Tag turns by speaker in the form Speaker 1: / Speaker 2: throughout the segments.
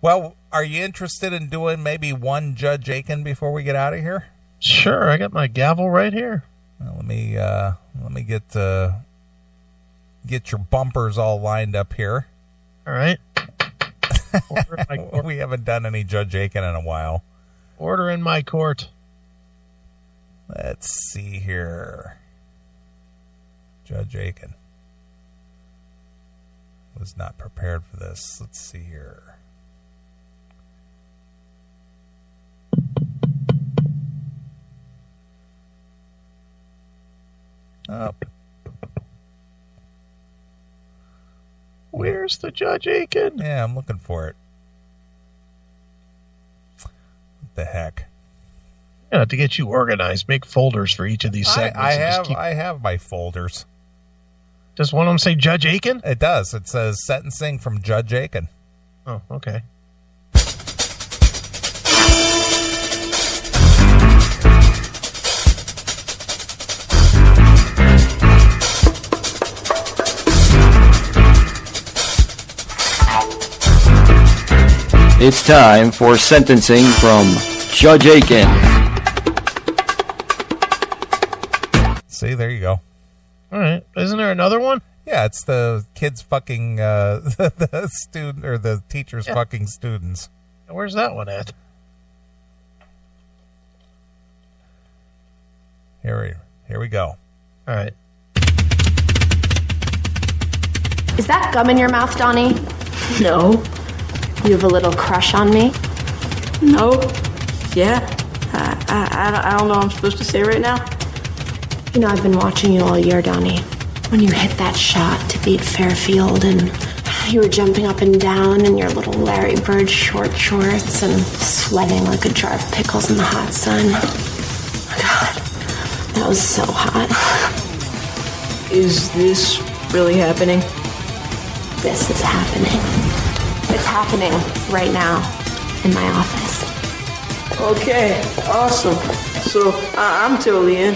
Speaker 1: Well, are you interested in doing maybe one Judge Akin before we get out of here?
Speaker 2: Sure, I got my gavel right here.
Speaker 1: Well, let me get your bumpers all lined up here.
Speaker 2: All right.
Speaker 1: We haven't done any Judge Akin in a while.
Speaker 2: Order in my court.
Speaker 1: Let's see here. Judge Akin was not prepared for this. Let's see here. Up.
Speaker 2: Where's the Judge Akin?
Speaker 1: Yeah, I'm looking for it. What the heck?
Speaker 2: Yeah, to get you organized, make folders for each of these segments.
Speaker 1: I have my folders.
Speaker 2: Does one of them say Judge Akin?
Speaker 1: It does. It says sentencing from Judge Akin.
Speaker 2: Oh, okay.
Speaker 3: It's time for sentencing from Judge Akin.
Speaker 1: See, there you go.
Speaker 2: All right. Isn't there another one?
Speaker 1: Yeah, it's the kids fucking the student or the teachers fucking students.
Speaker 2: Where's that one at?
Speaker 1: Here we go.
Speaker 2: All right.
Speaker 4: Is that gum in your mouth, Donnie?
Speaker 5: No.
Speaker 4: You have a little crush on me?
Speaker 5: No. Yeah. I don't know what I'm supposed to say right now.
Speaker 4: You know, I've been watching you all year, Donnie. When you hit that shot to beat Fairfield and you were jumping up and down in your little Larry Bird short shorts and sweating like a jar of pickles in the hot sun. God, that was so hot.
Speaker 5: Is this really happening?
Speaker 4: This is happening. It's happening right now in my office.
Speaker 5: Okay, awesome. So I'm totally in.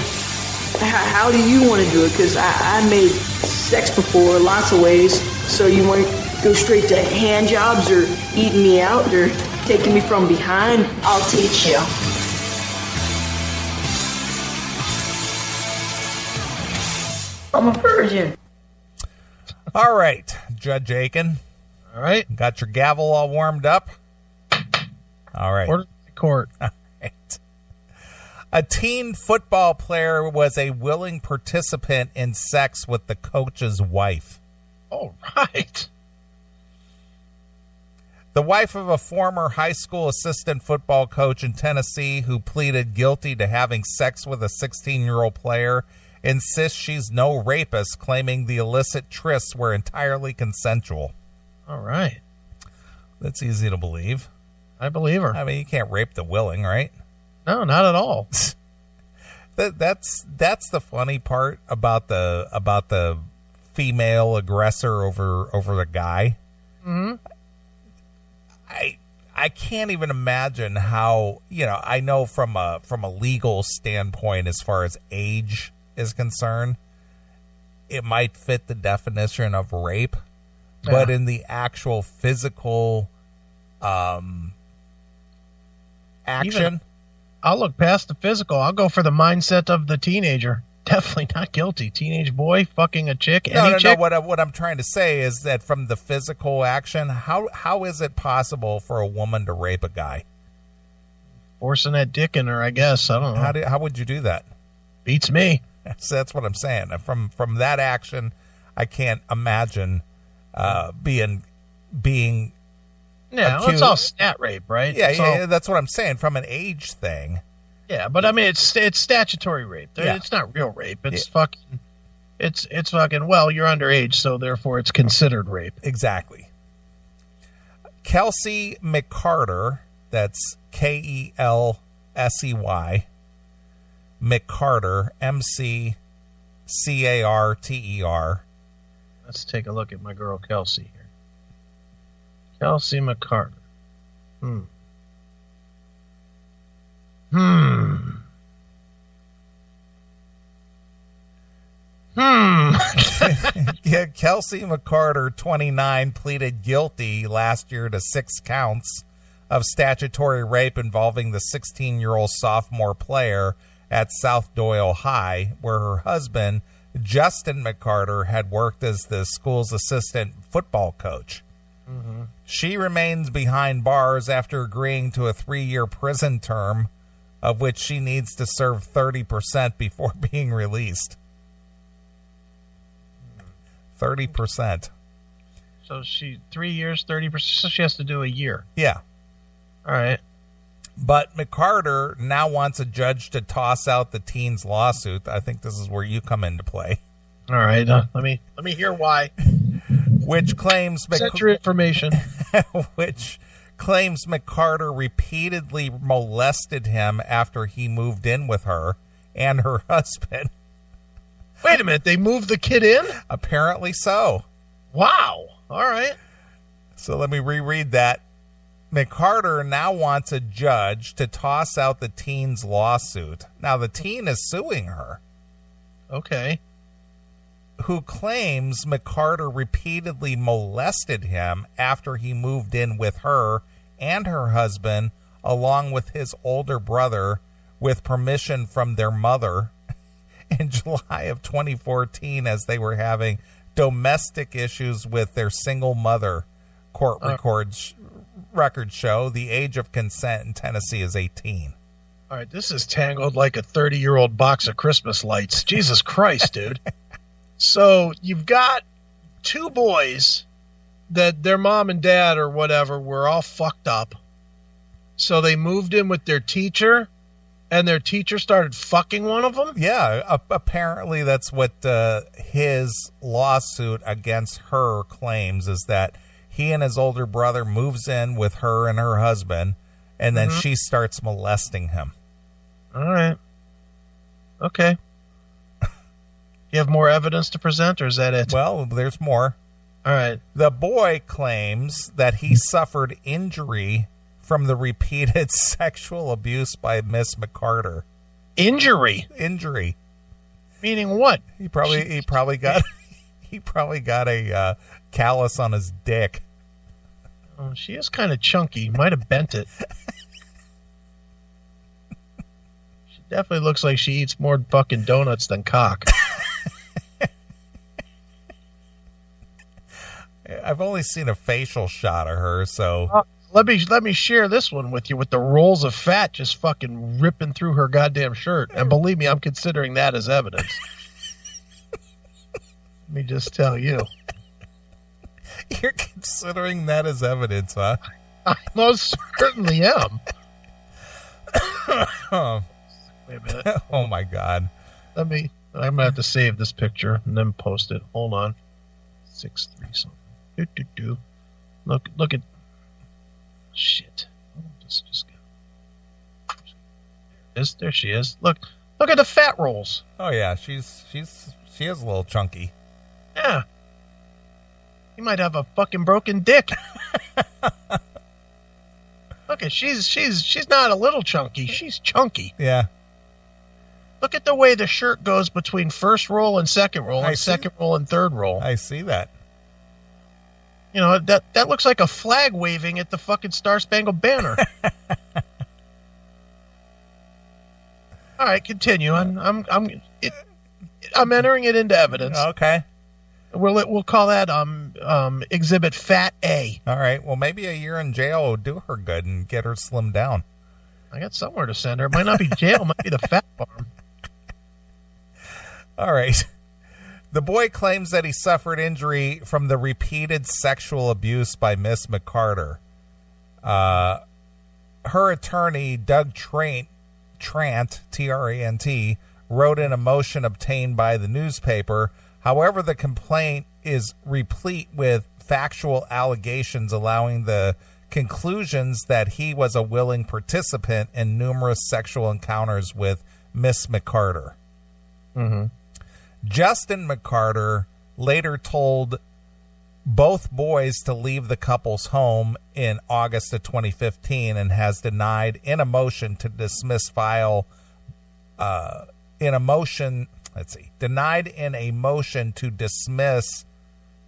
Speaker 5: How do you want to do it? Because I made sex before lots of ways. So you want to go straight to hand jobs or eating me out or taking me from behind?
Speaker 4: I'll teach you.
Speaker 5: I'm a virgin.
Speaker 1: All right, Judge Akin.
Speaker 2: All right.
Speaker 1: Got your gavel all warmed up? All right.
Speaker 2: Order the court.
Speaker 1: All right. A teen football player was a willing participant in sex with the coach's wife.
Speaker 2: All right.
Speaker 1: The wife of a former high school assistant football coach in Tennessee who pleaded guilty to having sex with a 16-year-old player insists she's no rapist, claiming the illicit trysts were entirely consensual.
Speaker 2: All right.
Speaker 1: That's easy to believe.
Speaker 2: I believe her.
Speaker 1: I mean, you can't rape the willing, right?
Speaker 2: No, not at all.
Speaker 1: That's the funny part about the female aggressor over the guy.
Speaker 2: Mm-hmm.
Speaker 1: I can't even imagine how, I know from a legal standpoint as far as age is concerned, it might fit the definition of rape, but in the actual physical action,
Speaker 2: I'll look past the physical. I'll go for the mindset of the teenager. Definitely not guilty. Teenage boy fucking a chick.
Speaker 1: No.
Speaker 2: chick.
Speaker 1: What I'm trying to say is that from the physical action, how is it possible for a woman to rape a guy?
Speaker 2: Forcing that dick in her, I guess. I don't know.
Speaker 1: How would you do that?
Speaker 2: Beats me.
Speaker 1: So that's what I'm saying. From that action, I can't imagine being.
Speaker 2: Yeah, well, it's all stat rape, right?
Speaker 1: Yeah, that's what I'm saying. From an age thing.
Speaker 2: Yeah, but I mean, it's statutory rape.
Speaker 1: Yeah.
Speaker 2: It's not real rape. It's fucking. It's fucking. Well, you're underage, so therefore it's considered rape.
Speaker 1: Exactly. Kelsey McCarter. That's Kelsey McCarter, McCarter.
Speaker 2: Let's take a look at my girl Kelsey here. Kelsey McCarter.
Speaker 1: Yeah, Kelsey McCarter, 29, pleaded guilty last year to 6 counts of statutory rape involving the 16-year-old sophomore player at South Doyle High, where her husband, Justin McCarter, had worked as the school's assistant football coach. Mm-hmm. She remains behind bars after agreeing to a 3-year prison term, of which she needs to serve 30% before being released. 30%.
Speaker 2: So 3 years, 30%. So she has to do a year.
Speaker 1: Yeah.
Speaker 2: All right.
Speaker 1: But McCarter now wants a judge to toss out the teen's lawsuit. I think this is where you come into play.
Speaker 2: All right. Let me hear why.
Speaker 1: Which claims
Speaker 2: Send your information.
Speaker 1: Which claims McCarter repeatedly molested him after he moved in with her and her husband.
Speaker 2: Wait a minute. They moved the kid in?
Speaker 1: Apparently so.
Speaker 2: Wow. All right.
Speaker 1: So let me reread that. McCarter now wants a judge to toss out the teen's lawsuit. Now, the teen is suing her.
Speaker 2: Okay.
Speaker 1: Who claims McCarter repeatedly molested him after he moved in with her and her husband, along with his older brother, with permission from their mother in July of 2014 as they were having domestic issues with their single mother. Court records show the age of consent in Tennessee is 18.
Speaker 2: All right, this is tangled like a 30-year-old box of Christmas lights. Jesus Christ, dude. So you've got 2 boys that their mom and dad or whatever were all fucked up. So they moved in with their teacher, and their teacher started fucking one of them?
Speaker 1: Yeah, apparently that's what his lawsuit against her claims, is that he and his older brother moves in with her and her husband, and then she starts molesting him.
Speaker 2: All right. Okay. You have more evidence to present, or is that it?
Speaker 1: Well, there's more.
Speaker 2: All right.
Speaker 1: The boy claims that he suffered injury from the repeated sexual abuse by Miss McCarter.
Speaker 2: Injury?
Speaker 1: Injury.
Speaker 2: Meaning what?
Speaker 1: He probably got a callus on his dick.
Speaker 2: Oh, she is kind of chunky. Might have bent it. She definitely looks like she eats more fucking donuts than cock.
Speaker 1: I've only seen a facial shot of her, so
Speaker 2: let me share this one with you, with the rolls of fat just fucking ripping through her goddamn shirt. And believe me, I'm considering that as evidence. Let me just tell you.
Speaker 1: You're considering that as evidence, huh?
Speaker 2: I most certainly am. Wait a minute.
Speaker 1: Oh my God.
Speaker 2: I'm gonna have to save this picture and then post it. Hold on. 6'3" something. Look at shit. There she is. Look at the fat rolls.
Speaker 1: Oh yeah, she is a little chunky.
Speaker 2: Yeah. You might have a fucking broken dick. Look at she's not a little chunky. She's chunky.
Speaker 1: Yeah.
Speaker 2: Look at the way the shirt goes between first roll and second roll, and second roll and third roll.
Speaker 1: I see that.
Speaker 2: You know, that looks like a flag waving at the fucking Star Spangled Banner. All right, continue. I'm entering it into evidence.
Speaker 1: Okay.
Speaker 2: We'll call that Exhibit Fat A.
Speaker 1: All right. Well, maybe a year in jail would do her good and get her slimmed down.
Speaker 2: I got somewhere to send her. It might not be jail. It might be the fat farm.
Speaker 1: All right. The boy claims that he suffered injury from the repeated sexual abuse by Miss McCarter. Her attorney, Doug Trant, T-R-A-N-T, wrote in a motion obtained by the newspaper. However, the complaint is replete with factual allegations allowing the conclusions that he was a willing participant in numerous sexual encounters with Miss McCarter.
Speaker 2: Mm-hmm.
Speaker 1: Justin McCarter later told both boys to leave the couple's home in August of 2015 and has denied in a motion to dismiss file denied in a motion to dismiss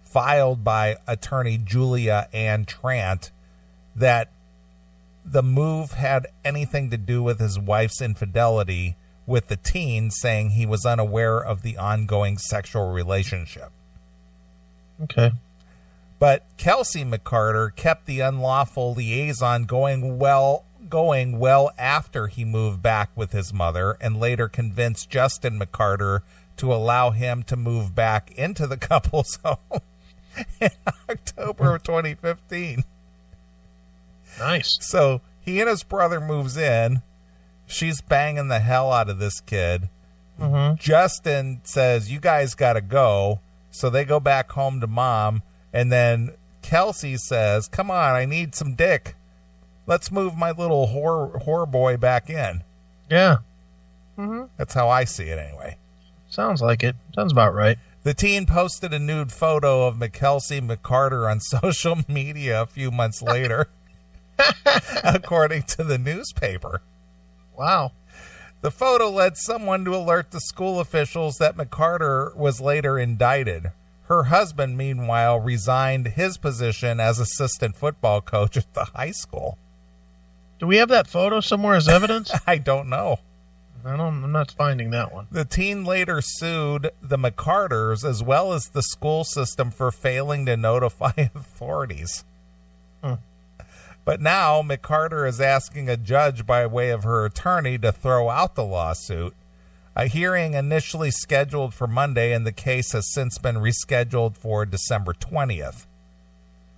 Speaker 1: filed by attorney Julia Ann Trant that the move had anything to do with his wife's infidelity with the teen, saying he was unaware of the ongoing sexual relationship.
Speaker 2: Okay.
Speaker 1: But Kelsey McCarter kept the unlawful liaison going well after he moved back with his mother, and later convinced Justin McCarter to allow him to move back into the couple's home in October of 2015.
Speaker 2: Nice.
Speaker 1: So he and his brother moves in. She's banging the hell out of this kid.
Speaker 2: Mm-hmm.
Speaker 1: Justin says, "You guys got to go." So they go back home to mom. And then Kelsey says, "Come on, I need some dick. Let's move my little whore boy back in."
Speaker 2: Yeah. Mm-hmm.
Speaker 1: That's how I see it anyway.
Speaker 2: Sounds like it. Sounds about right.
Speaker 1: The teen posted a nude photo of Kelsey McCarter on social media a few months later, according to the newspaper.
Speaker 2: Wow.
Speaker 1: The photo led someone to alert the school officials that McCarter was later indicted. Her husband, meanwhile, resigned his position as assistant football coach at the high school.
Speaker 2: Do we have that photo somewhere as evidence?
Speaker 1: I don't know.
Speaker 2: I'm not finding that one.
Speaker 1: The teen later sued the McCarters as well as the school system for failing to notify authorities. But now McCarter is asking a judge by way of her attorney to throw out the lawsuit. A hearing initially scheduled for Monday, and the case has since been rescheduled for December 20th.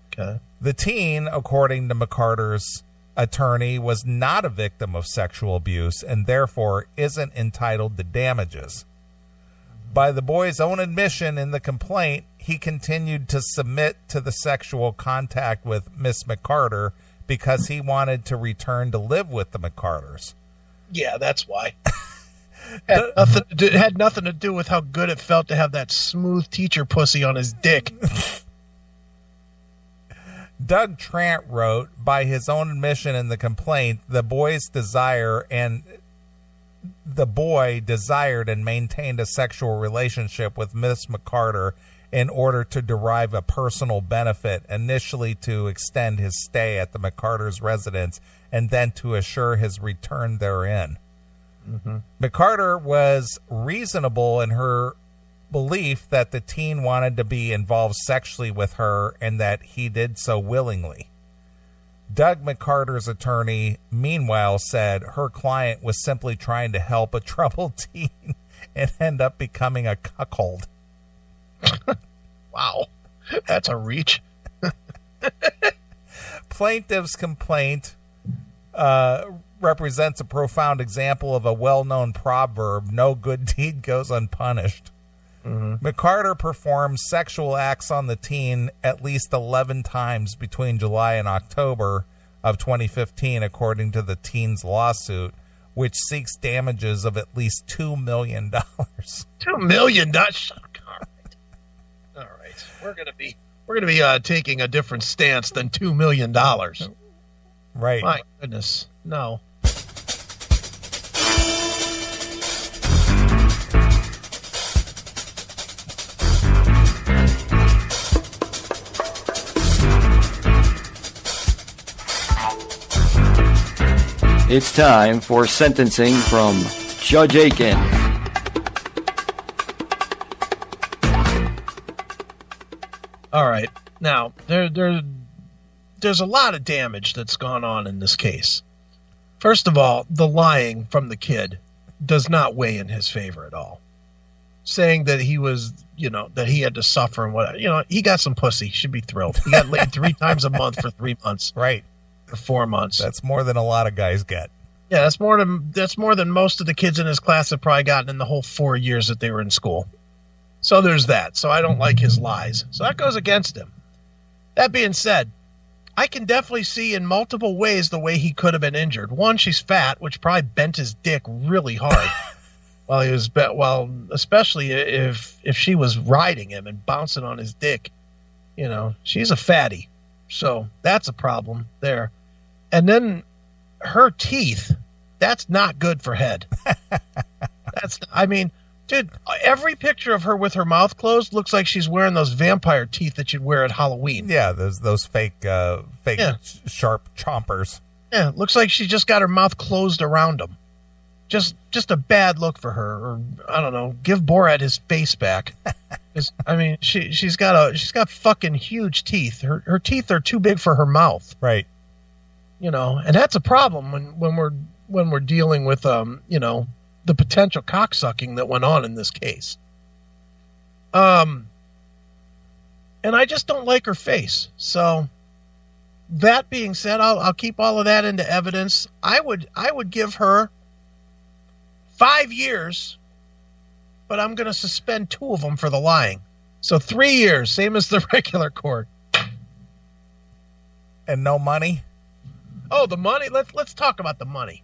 Speaker 2: Okay.
Speaker 1: The teen, according to McCarter's attorney, was not a victim of sexual abuse and therefore isn't entitled to damages. By the boy's own admission in the complaint, he continued to submit to the sexual contact with Miss McCarter because he wanted to return to live with the McCarters.
Speaker 2: Yeah, that's why. It had nothing to do with how good it felt to have that smooth teacher pussy on his dick.
Speaker 1: Doug Trant wrote, by his own admission in the complaint, the boy desired and maintained a sexual relationship with Miss McCarter in order to derive a personal benefit, initially to extend his stay at the McCarter's residence and then to assure his return therein. Mm-hmm. McCarter was reasonable in her belief that the teen wanted to be involved sexually with her and that he did so willingly. Doug McCarter's attorney, meanwhile, said her client was simply trying to help a troubled teen and end up becoming a cuckold.
Speaker 2: Wow, that's a reach.
Speaker 1: Plaintiff's complaint represents a profound example of a well-known proverb, no good deed goes unpunished. Mm-hmm. McCarter performed sexual acts on the teen at least 11 times between July and October of 2015, according to the teen's lawsuit, which seeks damages of at least $2 million.
Speaker 2: $2 million? All right. We're gonna be taking a different stance than $2 million.
Speaker 1: Right.
Speaker 2: My goodness. No.
Speaker 3: It's time for sentencing from Judge Akin.
Speaker 2: All right. Now, there's a lot of damage that's gone on in this case. First of all, the lying from the kid does not weigh in his favor at all. Saying that he was, that he had to suffer and whatever. He got some pussy. He should be thrilled. He got laid 3 times a month for 3 months.
Speaker 1: Right.
Speaker 2: For 4 months.
Speaker 1: That's more than a lot of guys get.
Speaker 2: Yeah, that's more than most of the kids in his class have probably gotten in the whole 4 years that they were in school. So there's that. So I don't like his lies. So that goes against him. That being said, I can definitely see in multiple ways the way he could have been injured. One, she's fat, which probably bent his dick really hard while he was especially if she was riding him and bouncing on his dick. She's a fatty. So that's a problem there. And then her teeth, that's not good for head. Dude, every picture of her with her mouth closed looks like she's wearing those vampire teeth that you'd wear at Halloween.
Speaker 1: Yeah, those fake sharp chompers.
Speaker 2: Yeah, looks like she just got her mouth closed around them. Just a bad look for her. Or I don't know, give Borat his face back. I mean, she's got fucking huge teeth. Her teeth are too big for her mouth.
Speaker 1: Right.
Speaker 2: You know, and that's a problem when we're dealing with you know, the potential cocksucking that went on in this case. And I just don't like her face. So that being said, I'll keep all of that into evidence. I would give her 5 years, but I'm going to suspend 2 of them for the lying. So 3 years, same as the regular court.
Speaker 1: And no money?
Speaker 2: Oh, the money. Let's talk about the money.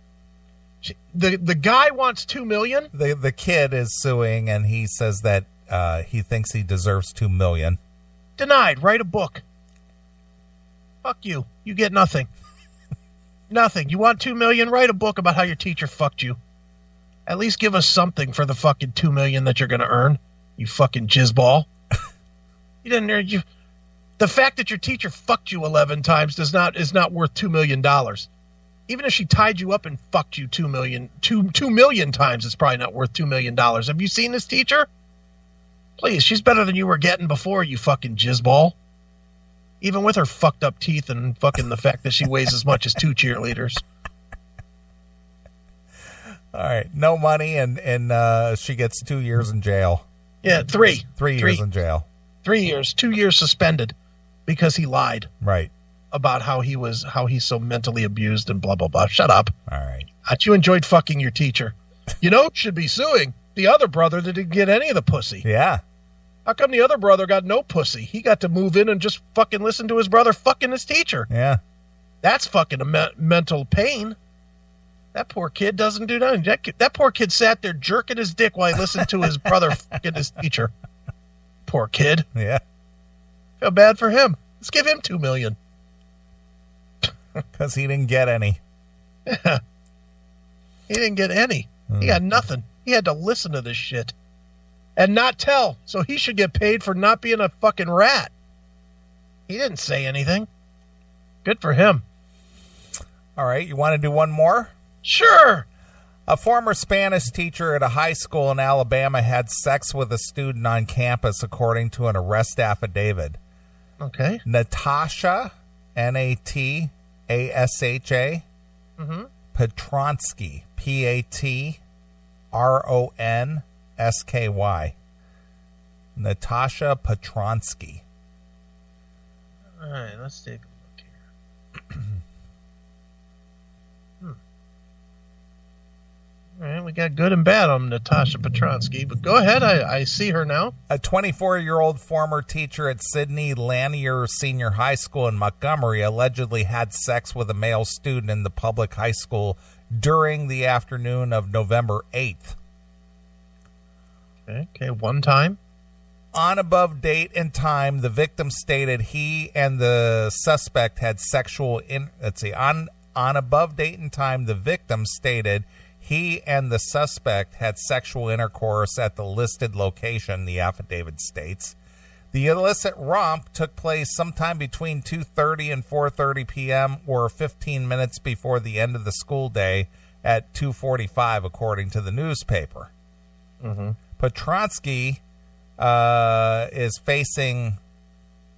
Speaker 2: The guy wants $2 million.
Speaker 1: The kid is suing, and he says that he thinks he deserves $2 million.
Speaker 2: Denied. Write a book. Fuck you. You get nothing. Nothing. You want $2 million? Write a book about how your teacher fucked you. At least give us something for the fucking $2 million that you're going to earn. You fucking jizzball. You didn't earn you. The fact that your teacher fucked you 11 times is not worth $2 million. Even if she tied you up and fucked you 2 million times, it's probably not worth $2 million. Have you seen this teacher? Please, she's better than you were getting before, you fucking jizzball. Even with her fucked up teeth and fucking the fact that she weighs as much as 2 cheerleaders.
Speaker 1: All right, no money, and she gets 2 years in jail.
Speaker 2: Yeah, 3.
Speaker 1: 3 years in jail.
Speaker 2: 3 years, 2 years suspended because he lied.
Speaker 1: Right.
Speaker 2: About how he's so mentally abused and blah, blah, blah. Shut up.
Speaker 1: All right.
Speaker 2: You enjoyed fucking your teacher. You know, should be suing the other brother that didn't get any of the pussy.
Speaker 1: Yeah.
Speaker 2: How come the other brother got no pussy? He got to move in and just fucking listen to his brother fucking his teacher.
Speaker 1: Yeah.
Speaker 2: That's fucking a mental pain. That poor kid doesn't do nothing. That poor kid sat there jerking his dick while he listened to his brother fucking his teacher. Poor kid.
Speaker 1: Yeah.
Speaker 2: Feel bad for him. Let's give him $2 million.
Speaker 1: Because he didn't get any.
Speaker 2: Yeah. He didn't get any. He got nothing. He had to listen to this shit. And not tell. So he should get paid for not being a fucking rat. He didn't say anything. Good for him.
Speaker 1: All right. You want to do one more?
Speaker 2: Sure.
Speaker 1: A former Spanish teacher at a high school in Alabama had sex with a student on campus, according to an arrest affidavit.
Speaker 2: Okay.
Speaker 1: Natasha, Natasha, Petronsky, Patronsky. Natasha Petronsky.
Speaker 2: All right, let's take a look here. All right, we got good and bad on Natasha Petronsky, but go ahead. I see her now.
Speaker 1: A 24-year-old former teacher at Sidney Lanier Senior High School in Montgomery allegedly had sex with a male student in the public high school during the afternoon of November 8th.
Speaker 2: Okay, one time.
Speaker 1: On above date and time, the victim stated he and the suspect had sexual on above date and time, the victim stated he and the suspect had sexual intercourse at the listed location, the affidavit states. The illicit romp took place sometime between 2:30 and 4:30 p.m. or 15 minutes before the end of the school day at 2:45, according to the newspaper. Petronsky is facing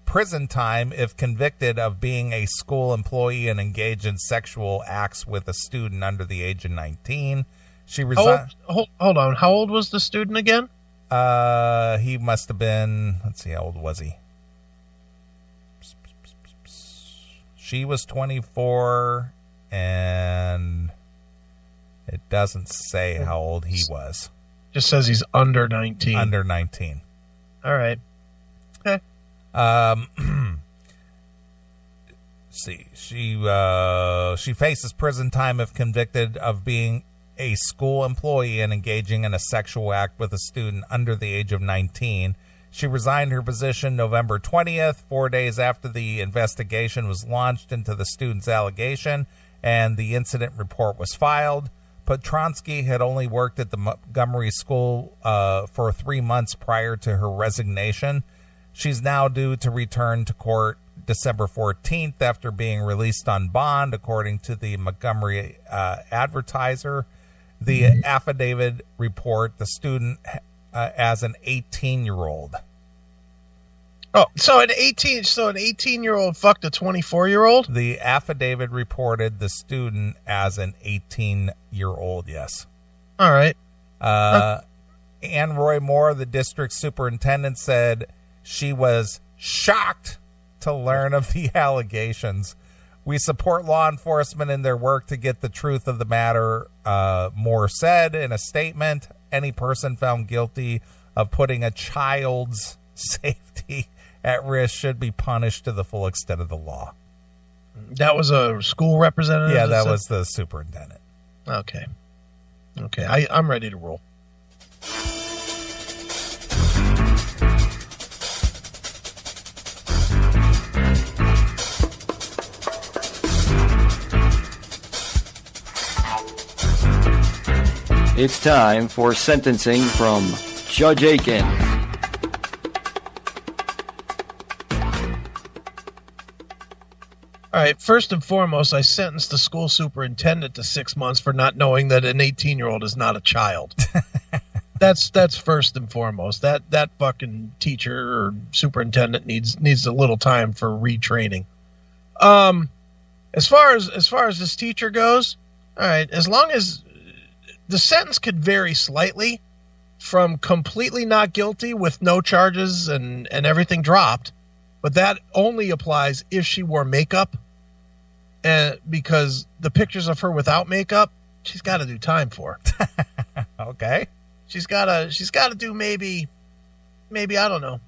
Speaker 1: prison time if convicted of being a school employee and engaged in sexual acts with a student under the age of 19. She resigned.
Speaker 2: Hold on. How old was the student again?
Speaker 1: He must have been, let's see, how old was he? She was 24, and it doesn't say how old he was.
Speaker 2: Just says he's under 19.
Speaker 1: Under 19.
Speaker 2: All right. Okay.
Speaker 1: See, she faces prison time if convicted of being a school employee and engaging in a sexual act with a student under the age of 19. She resigned her position November 20th, 4 days after the investigation was launched into the student's allegation, and the incident report was filed. Petronsky had only worked at the Montgomery School for 3 months prior to her resignation. She's now due to return to court December 14th after being released on bond, according to the Montgomery Advertiser. The affidavit report the student as an 18-year-old.
Speaker 2: Oh, so an 18-year-old fucked a 24-year-old?
Speaker 1: The affidavit reported the student as an 18-year-old, yes.
Speaker 2: All right.
Speaker 1: Ann Roy Moore, the district superintendent, said she was shocked to learn of the allegations. We support law enforcement in their work to get the truth of the matter, Moore said in a statement. Any person found guilty of putting a child's safety at risk should be punished to the full extent of the law.
Speaker 2: That was a school representative?
Speaker 1: Yeah, that was the superintendent.
Speaker 2: Okay. I'm ready to roll.
Speaker 3: It's time for sentencing from Judge Akin.
Speaker 2: All right, first and foremost, I sentenced the school superintendent to 6 months for not knowing that an 18-year-old is not a child. That's first and foremost. That fucking teacher or superintendent needs a little time for retraining. As far as this teacher goes, all right, as long as the sentence could vary slightly from completely not guilty with no charges and everything dropped, but that only applies if she wore makeup. And because the pictures of her without makeup, she's got to do time for.
Speaker 1: Okay.
Speaker 2: She's got to do maybe I don't know.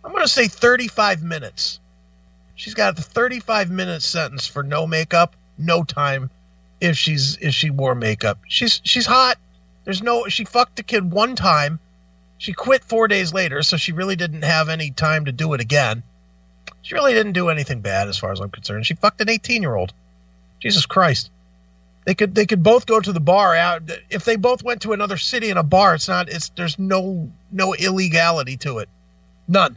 Speaker 2: I'm going to say 35 minutes. She's got the 35-minute sentence for no makeup, no time if she wore makeup. She's hot. She fucked the kid one time. She quit 4 days later, so she really didn't have any time to do it again. She really didn't do anything bad as far as I'm concerned. She fucked an 18-year-old. Jesus Christ. They could both go to the bar out. If they both went to another city in a bar, there's no illegality to it. None.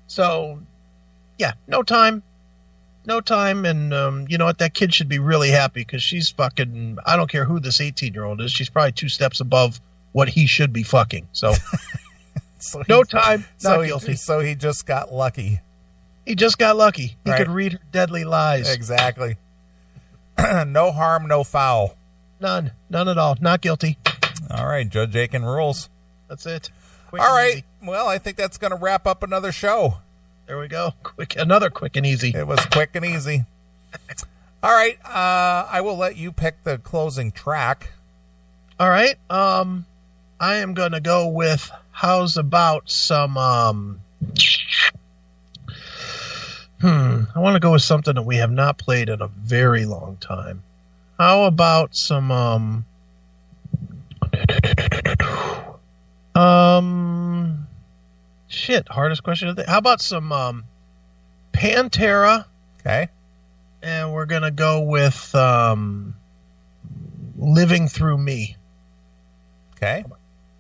Speaker 2: So, yeah, no time. And you know what? That kid should be really happy because she's fucking, I don't care who this 18-year-old is. She's probably 2 steps above what he should be fucking. So, no time, not guilty.
Speaker 1: So he just got lucky.
Speaker 2: He just got lucky. He
Speaker 1: Right.
Speaker 2: could read her deadly lies.
Speaker 1: Exactly. No harm, no foul.
Speaker 2: None at all. Not guilty.
Speaker 1: All right, Judge Akin rules.
Speaker 2: That's it. Quick
Speaker 1: All
Speaker 2: and
Speaker 1: right.
Speaker 2: easy.
Speaker 1: Well, I think that's going to wrap up another show.
Speaker 2: There we go. Another quick and easy.
Speaker 1: It was quick and easy. All right. I will let you pick the closing track.
Speaker 2: All right. I am going to go with how's about some I want to go with something that we have not played in a very long time. How about some hardest question of the day. How about some Pantera?
Speaker 1: Okay.
Speaker 2: And we're going to go with Living Through Me.
Speaker 1: Okay.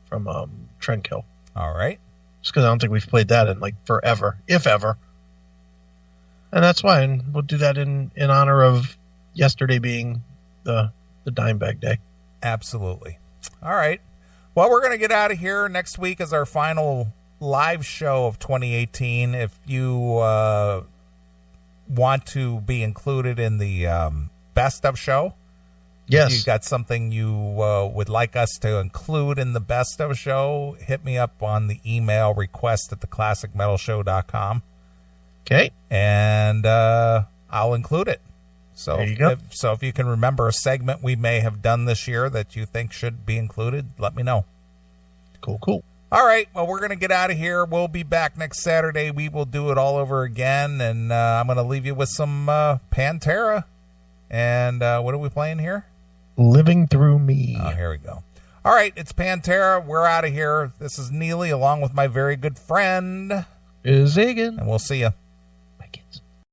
Speaker 2: From Trendkill.
Speaker 1: All right.
Speaker 2: Just because I don't think we've played that in like forever, if ever. And that's why, and we'll do that in honor of yesterday being the dime bag day.
Speaker 1: Absolutely. All right. Well, we're going to get out of here. Next week is our final live show of 2018. If you want to be included in the best of show,
Speaker 2: yes.
Speaker 1: If you got something you would like us to include in the best of show, hit me up on the email request@theclassicmetalshow.com.
Speaker 2: Okay.
Speaker 1: And I'll include it. So
Speaker 2: there you go.
Speaker 1: If you can remember a segment we may have done this year that you think should be included, let me know.
Speaker 2: Cool.
Speaker 1: All right. Well, we're going to get out of here. We'll be back next Saturday. We will do it all over again. And I'm going to leave you with some Pantera. And what are we playing here?
Speaker 2: Living Through Me.
Speaker 1: Oh, here we go. All right. It's Pantera. We're out of here. This is Neely along with my very good friend.
Speaker 2: Is Akin.
Speaker 1: And we'll see you.
Speaker 2: Bye, kids.